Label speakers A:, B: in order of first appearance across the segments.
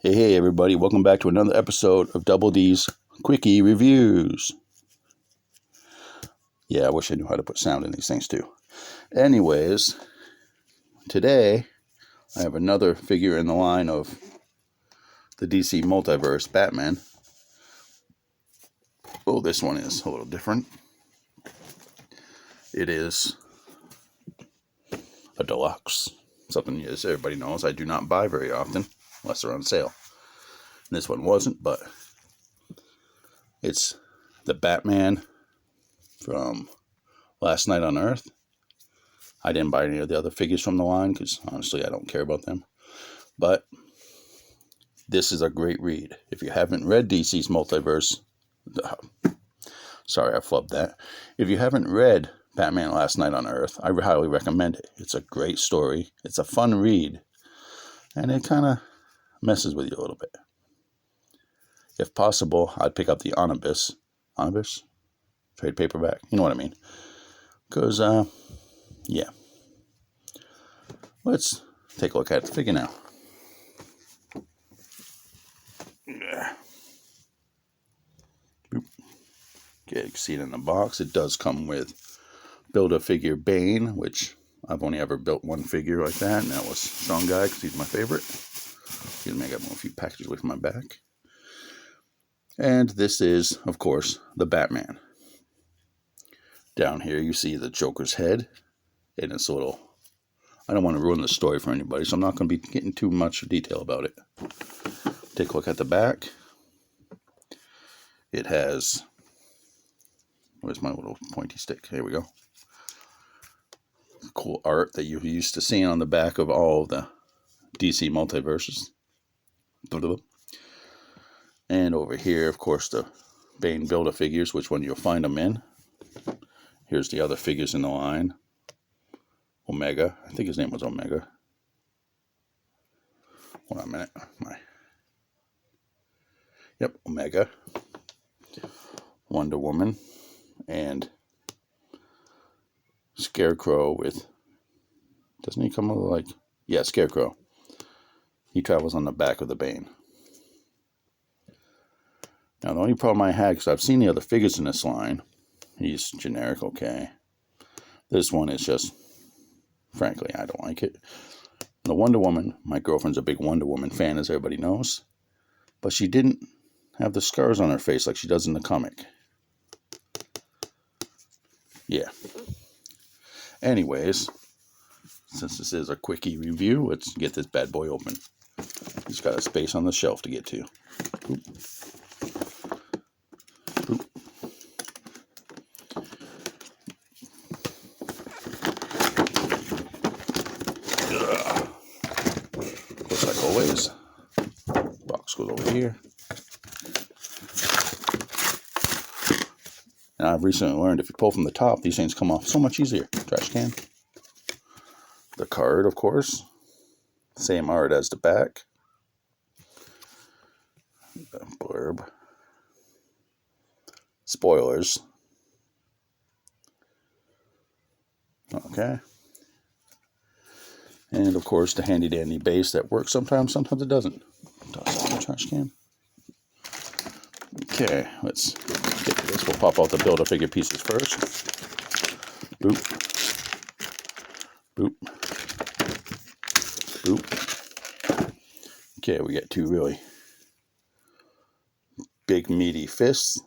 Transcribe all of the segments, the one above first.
A: Hey everybody, welcome back to another episode of Double D's Quickie Reviews. Yeah, I wish I knew how to put sound in these things too. Anyways, today I have another figure in the line of the DC Multiverse Batman. Oh, this one is a little different. It is a deluxe. Something, as everybody knows, I do not buy very often unless they're on sale. This one wasn't, but it's the Batman from Last Night on Earth. I didn't buy any of the other figures from the line because honestly I don't care about them. But this is a great read. If you haven't read DC's Multiverse, sorry I flubbed that. If you haven't read Batman Last Night on Earth, I highly recommend it. It's a great story. It's a fun read. And it kind of messes with you a little bit. If possible, I'd pick up the Omnibus trade paperback. You know what I mean? Because, yeah. Let's take a look at the figure now. Okay, you can see it in the box. It does come with Build-A-Figure Bane, which I've only ever built one figure like that, and that was Strong Guy because he's my favorite. Excuse me, I got a few packages away from my back. And this is, of course, the Batman. Down here you see the Joker's head, and it's a little... I don't want to ruin the story for anybody, so I'm not going to be getting too much detail about it. Take a look at the back. It has... Where's my little pointy stick? Here we go. Cool art that you're used to seeing on the back of all of the DC multiverses. And over here, of course, the Bane Build-A-Figures, which one you'll find them in. Here's the other figures in the line. Omega. I think his name was Omega. Hold on a minute. Yep, Omega. Wonder Woman. And Scarecrow with... Doesn't he come with like... Yeah, Scarecrow. He travels on the back of the Bane. Now, the only problem I had, because I've seen the other figures in this line, he's generic, okay. This one is just, frankly, I don't like it. The Wonder Woman, my girlfriend's a big Wonder Woman fan, as everybody knows. But she didn't have the scars on her face like she does in the comic. Yeah. Anyways, since this is a quickie review, let's get this bad boy open. He's got a space on the shelf to get to. Oop. Oop. Looks like always. Box goes over here. And I've recently learned if you pull from the top, these things come off so much easier. Trash can. The card, of course. Same art as the back. The blurb. Spoilers. Okay. And of course the handy dandy base that works sometimes it doesn't. Toss that in the trash can. Okay, let's get to this. We'll pop out the Build-A-Figure pieces first. Boop. Boop. Boop. Okay, we got two really big meaty fists.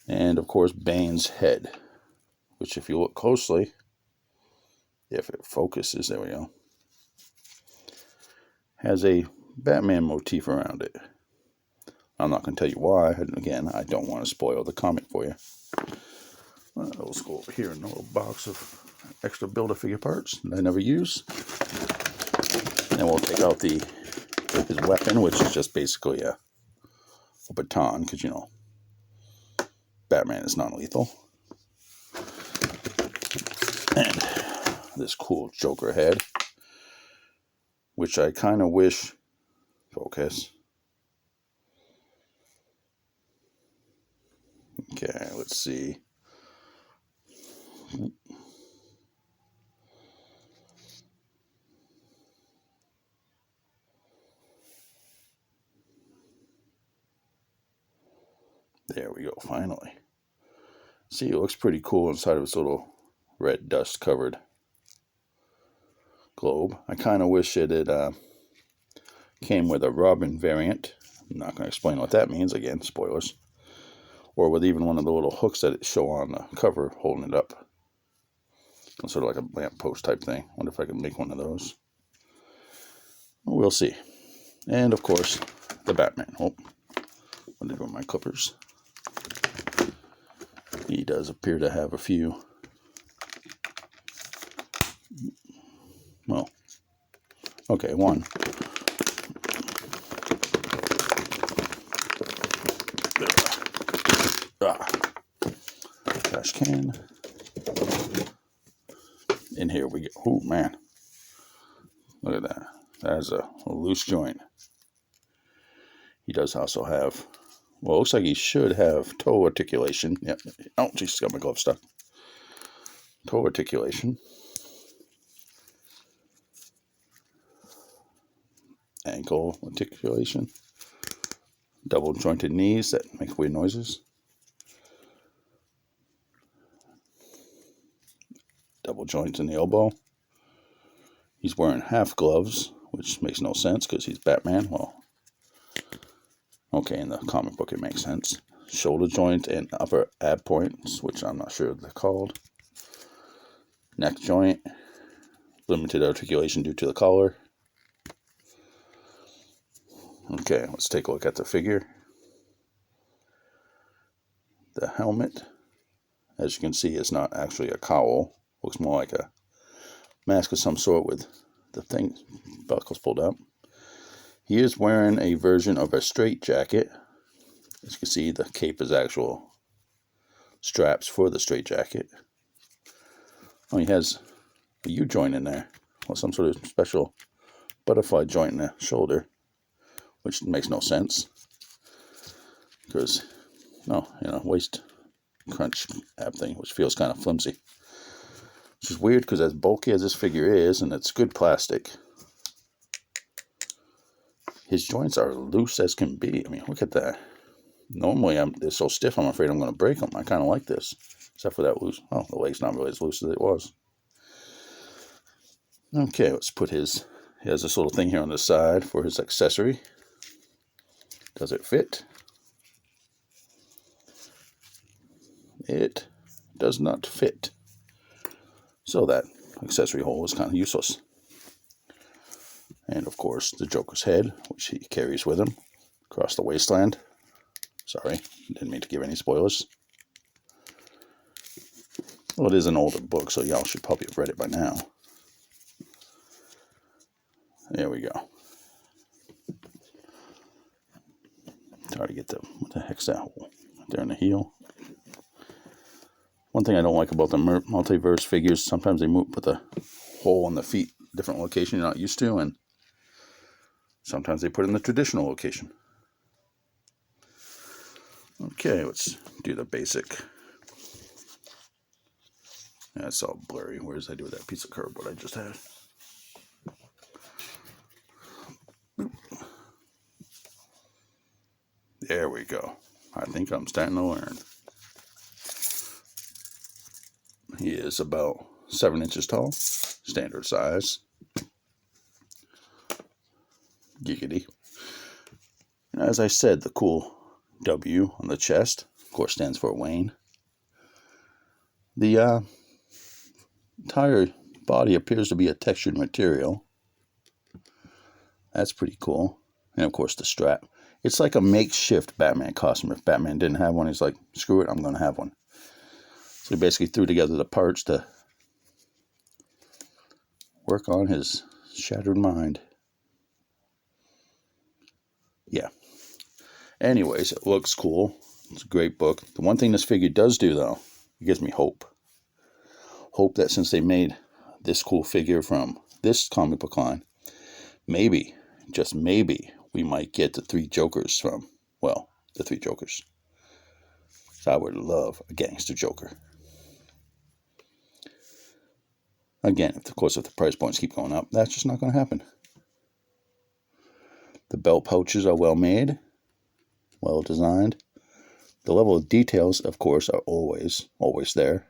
A: And of course Bane's head, which if you look closely, if it focuses, there we go, has a Batman motif around it. I'm not going to tell you why. Again, I don't want to spoil the comic for you. Let's go over here in a little box of extra Build-A-Figure parts that I never use. And we'll take out his weapon, which is just basically a baton, because, you know, Batman is non-lethal. And this cool Joker head, which I kind of wish... Focus. Okay, let's see. There we go, finally. See, it looks pretty cool inside of its little red dust covered globe. I kind of wish it had came with a Robin variant. I'm not going to explain what that means, again, spoilers. Or with even one of the little hooks that it show on the cover holding it up. Sort of like a lamppost type thing. Wonder if I can make one of those. We'll see. And of course, the Batman. Oh, what did I do with my clippers? He does appear to have a few. Well, okay, one. Trash can. And here we go. Oh, man. Look at that. That's a loose joint. He does also have, well, it looks like he should have toe articulation. Yep. Oh, jeez, got my glove stuck. Toe articulation. Ankle articulation. Double jointed knees that make weird noises. Double joints in the elbow. He's wearing half gloves, which makes no sense because he's Batman. Well, okay, in the comic book it makes sense. Shoulder joint and upper ab points, which I'm not sure they're called. Neck joint. Limited articulation due to the collar. Okay, let's take a look at the figure. The helmet, as you can see, is not actually a cowl. Looks more like a mask of some sort with the thing, buckles pulled up. He is wearing a version of a straight jacket. As you can see, the cape is actual straps for the straight jacket. Oh, he has a U-joint in there. Well, some sort of special butterfly joint in the shoulder, which makes no sense. Because, no, waist crunch ab thing, which feels kind of flimsy. Which is weird because as bulky as this figure is, and it's good plastic, his joints are loose as can be. I mean, look at that. Normally, they're so stiff, I'm afraid I'm going to break them. I kind of like this, except for that loose. Oh, the leg's not really as loose as it was. Okay, let's put his. He has this little thing here on the side for his accessory. Does it fit? It does not fit. So that accessory hole is kind of useless. And of course, the Joker's head, which he carries with him across the wasteland. Sorry, didn't mean to give any spoilers. Well, it is an older book, so y'all should probably have read it by now. There we go. Try to get the, what the heck's that hole? There in the heel. One thing I don't like about the multiverse figures, sometimes they put the hole in the feet, different location you're not used to, and sometimes they put it in the traditional location. Okay, let's do the basic. Yeah, it's all blurry. Where did I do with that piece of cardboard I just had? There we go. I think I'm starting to learn. He is about 7 inches tall, standard size. Giggity. And as I said, the cool W on the chest, of course, stands for Wayne. The entire body appears to be a textured material. That's pretty cool. And of course, the strap. It's like a makeshift Batman costume. If Batman didn't have one, he's like, screw it, I'm going to have one. So he basically threw together the parts to work on his shattered mind. Yeah. Anyways, it looks cool. It's a great book. The one thing this figure does do, though, it gives me hope. Hope that since they made this cool figure from this comic book line, maybe, just maybe, we might get the 3 Jokers from, well, the 3 Jokers. So I would love a gangster Joker. Again, of course, if the price points keep going up, that's just not going to happen. The belt pouches are well made, well designed. The level of details, of course, are always there.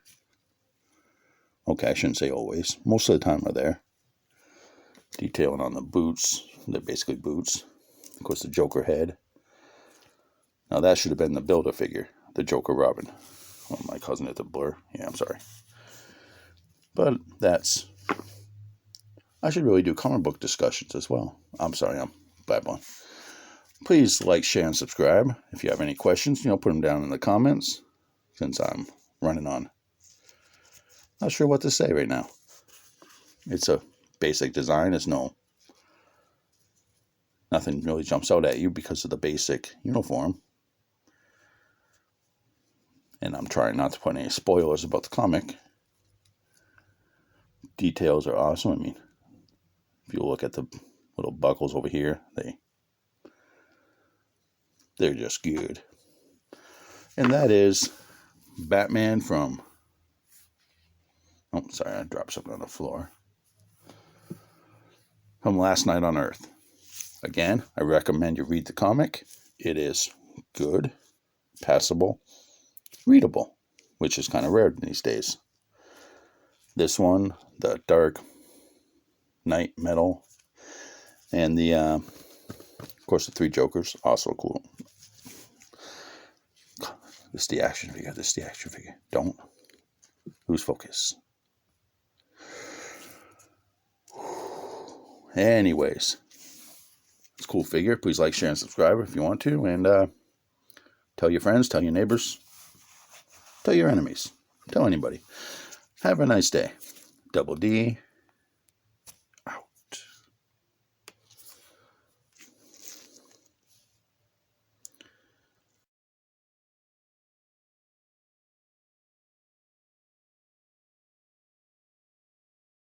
A: Okay, I shouldn't say always. Most of the time are there. Detailing on the boots. They're basically boots. Of course, the Joker head. Now that should have been the Build-A-Figure. The Joker Robin. Oh, my cousin hit the blur. Yeah, I'm sorry. But that's... I should really do comic book discussions as well. I'm sorry, I'm babbling. Please like, share, and subscribe. If you have any questions, put them down in the comments. Since I'm running on. Not sure what to say right now. It's a basic design. It's nothing really jumps out at you because of the basic uniform. And I'm trying not to put any spoilers about the comic. Details are awesome. I mean, if you look at the little buckles over here, they're just good. And that is Batman from... Oh, sorry, I dropped something on the floor. From Last Night on Earth. Again, I recommend you read the comic. It is good, passable, readable, which is kind of rare these days. This one, the dark night metal, and of course, the 3 Jokers, also cool. This is the action figure. Don't lose focus. Anyways, it's a cool figure. Please like, share, and subscribe if you want to. And tell your friends, tell your neighbors, tell your enemies, tell anybody. Have a nice day. Double D.